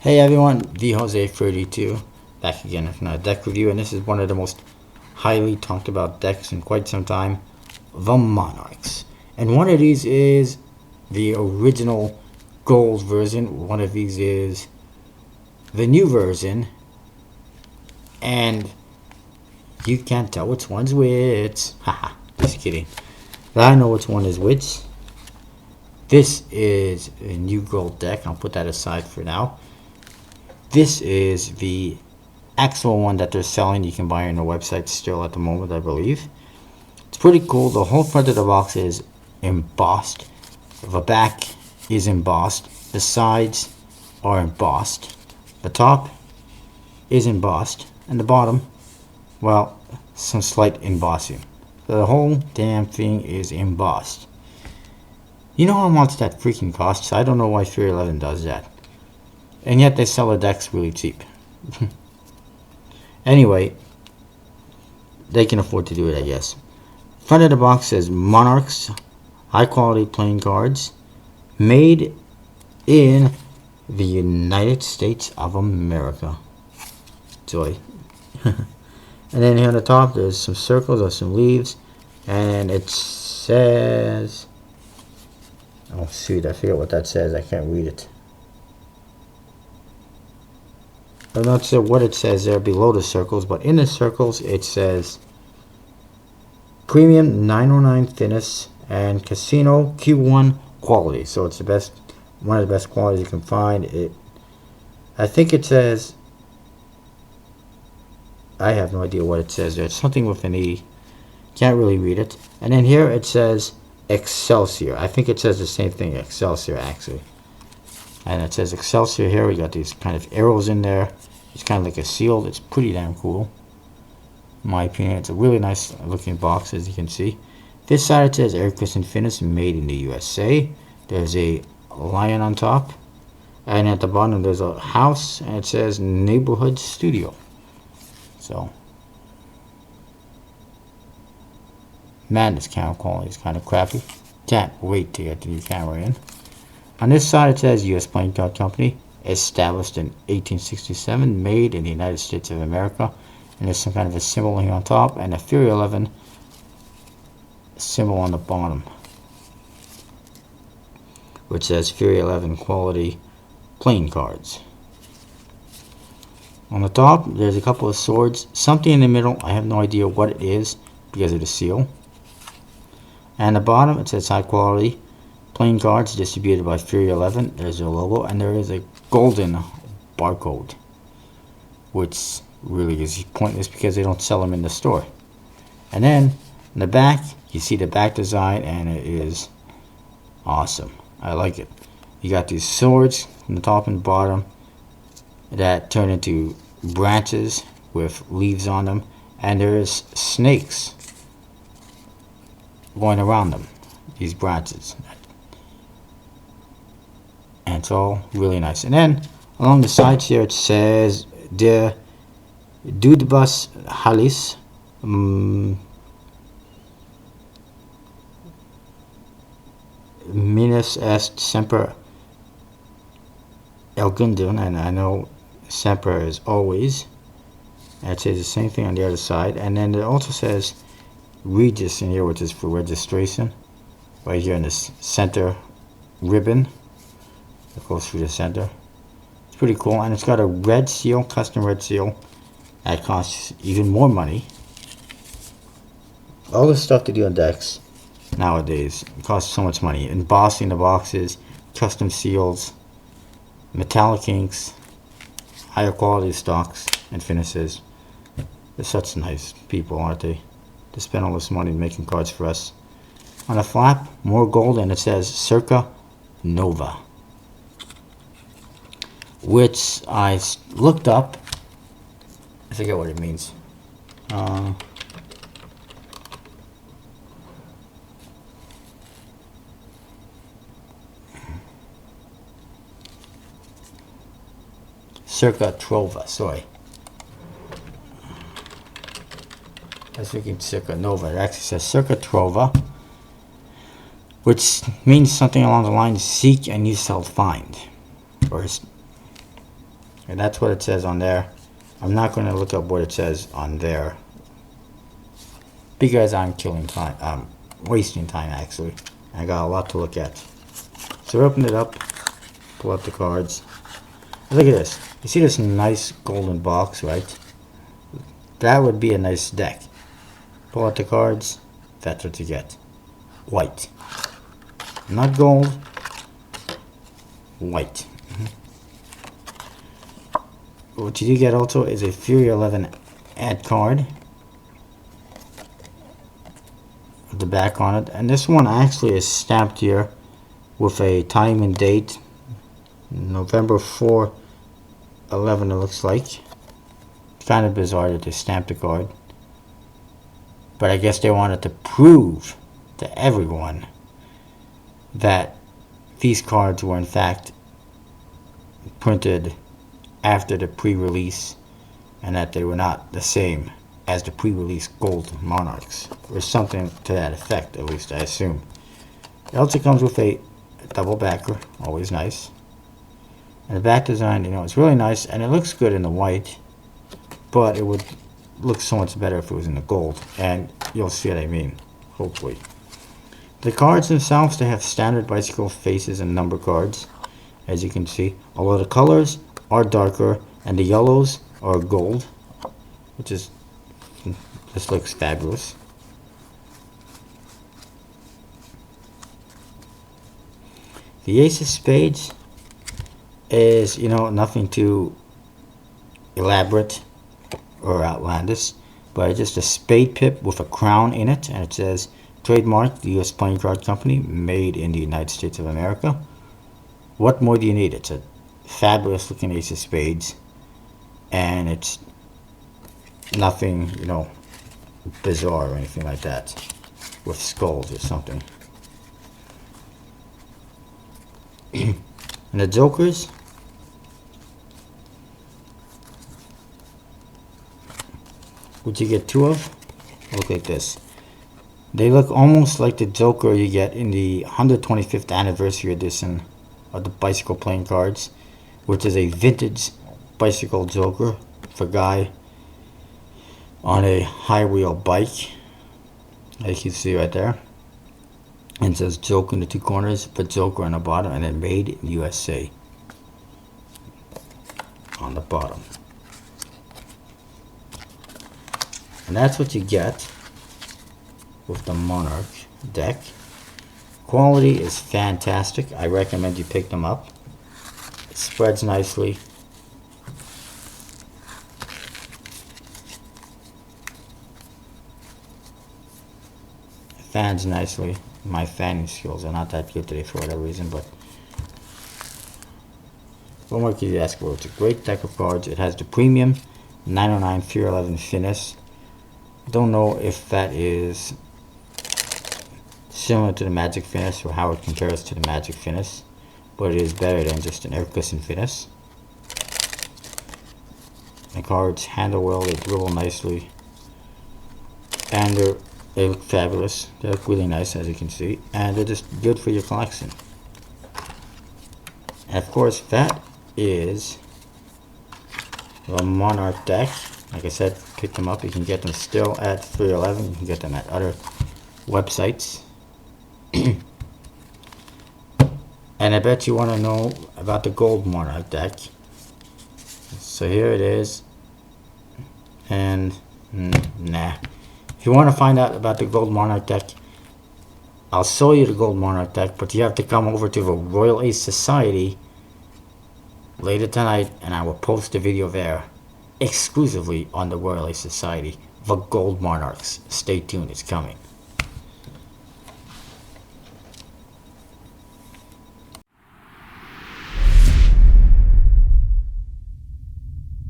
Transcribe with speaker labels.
Speaker 1: Hey everyone, the Jose32 back again with another deck review, and this is one of the most highly talked about decks in quite some time, the Monarchs. And one of these is the original gold version, one of these is the new version, and you can't tell which one's which. Haha, just kidding. But I know which one is which. This is a new gold deck, I'll put that aside for now. This is the actual one that they're selling. You can buy on the website still at the moment, I believe. It's pretty cool. The whole front of the box is embossed. The back is embossed. The sides are embossed. The top is embossed. And the bottom, well, some slight embossing. The whole damn thing is embossed. You know how much that freaking costs? I don't know why Fury 11 does that. And yet they sell the decks really cheap. Anyway, they can afford to do it, I guess. Front of the box says Monarchs, high quality playing cards, made in the United States of America. Joy. And then here on the top there's some circles or some leaves, and it says, oh shoot, I forget what that says, I can't read it. I'm not sure what it says there below the circles, but in the circles it says Premium 909 Thinness and Casino Q1 quality. So it's the best, one of the best qualities you can find. I think it says, I have no idea what it says there. It's something with an E. Can't really read it. And then here it says Excelsior. I think it says the same thing, Excelsior actually. And it says Excelsior here. We got these kind of arrows in there. It's kind of like a seal. It's pretty damn cool, in my opinion. It's a really nice looking box, as you can see. This side it says Air Christian Fitness, made in the USA. There's a lion on top. And at the bottom there's a house, and it says Neighborhood Studio. So, man, this camera quality is kind of crappy. Can't wait to get the new camera in. On this side it says U.S. Playing Card Company, established in 1867, made in the United States of America. And there's some kind of a symbol here on top, and a Fury 11 symbol on the bottom, which says Fury 11 quality playing cards. On the top there's a couple of swords, something in the middle, I have no idea what it is because of the seal. And the bottom it says high quality playing cards distributed by Fury 11. There's their logo, and there is a golden barcode, which really is pointless because they don't sell them in the store. And then in the back, you see the back design, and it is awesome. I like it. You got these swords from the top and bottom that turn into branches with leaves on them, and there's snakes going around them, these branches. And it's all really nice. And then along the sides here it says De Dudbus Halis Minus Est Semper Elgundun, and I know Semper is always. And it says the same thing on the other side. And then it also says Regis in here, which is for registration, right here in this center ribbon that goes through the center. It's pretty cool, and it's got a red seal, custom red seal, that costs even more money. All this stuff to do on decks nowadays costs so much money. Embossing the boxes, custom seals, metallic inks, higher quality stocks and finishes. They're such nice people, aren't they? To spend all this money making cards for us. On the flap, more gold, and it says Circa Nova, which I looked up. I forget what it means. Circa Trova, sorry. I was thinking Circa Nova. It actually says Circa Trova, which means something along the lines seek and you shall find. Or And that's what it says on there. I'm not going to look up what it says on there, because I'm killing time. I'm wasting time, actually. I got a lot to look at. So we open it up, pull out the cards. Look at this. You see this nice golden box, right? That would be a nice deck. Pull out the cards. That's what you get. White. Not gold. White. What you do get also is a Fury 11 ad card. With the back on it. And this one actually is stamped here with a time and date. November 4, 11 it looks like. Kind of bizarre that they stamped the card. But I guess they wanted to prove to everyone that these cards were in fact printed after the pre-release, and that they were not the same as the pre-release gold Monarchs, or something to that effect, at least I assume. It also comes with a double backer, always nice. And the back design, you know, it's really nice, and it looks good in the white, but it would look so much better if it was in the gold, and you'll see what I mean, hopefully. The cards themselves, they have standard bicycle faces and number cards, as you can see, although the colors are darker, and the yellows are gold, which is, this looks fabulous. The Ace of Spades is, you know, nothing too elaborate or outlandish, but it's just a spade pip with a crown in it, and it says, trademark, the U.S. Playing Card Company, made in the United States of America. What more do you need? It's a fabulous looking Ace of Spades, and it's nothing, you know, bizarre or anything like that, with skulls or something. And the Jokers, which you get two of, look like this. They look almost like the Joker you get in the 125th anniversary edition of the bicycle playing cards, which is a vintage bicycle Joker for a guy on a high wheel bike, as you can see right there. And it says Joker in the two corners, but Joker on the bottom, and then made in USA on the bottom. And that's what you get with the Monarch deck. Quality is fantastic. I recommend you pick them up. It spreads nicely. It fans nicely. My fanning skills are not that good today for whatever reason, but what more can you ask for? It's a great deck of cards. It has the premium 909 Fear 11 Finis. Don't know if that is similar to the Magic Finis or how it compares to the Magic Finis, but it is better than just an air cushion Finis. The cards handle well, they dribble nicely, and they look fabulous. They look really nice, as you can see, and they're just good for your collection. And of course, that is the Monarch deck. Like I said, pick them up. You can get them still at 311. You can get them at other websites. And I bet you want to know about the gold Monarch deck. So here it is. And nah. If you want to find out about the gold Monarch deck, I'll show you the gold Monarch deck, but you have to come over to the Royal Ace Society later tonight, and I will post a video there exclusively on the Royal Ace Society, the gold Monarchs. Stay tuned, it's coming.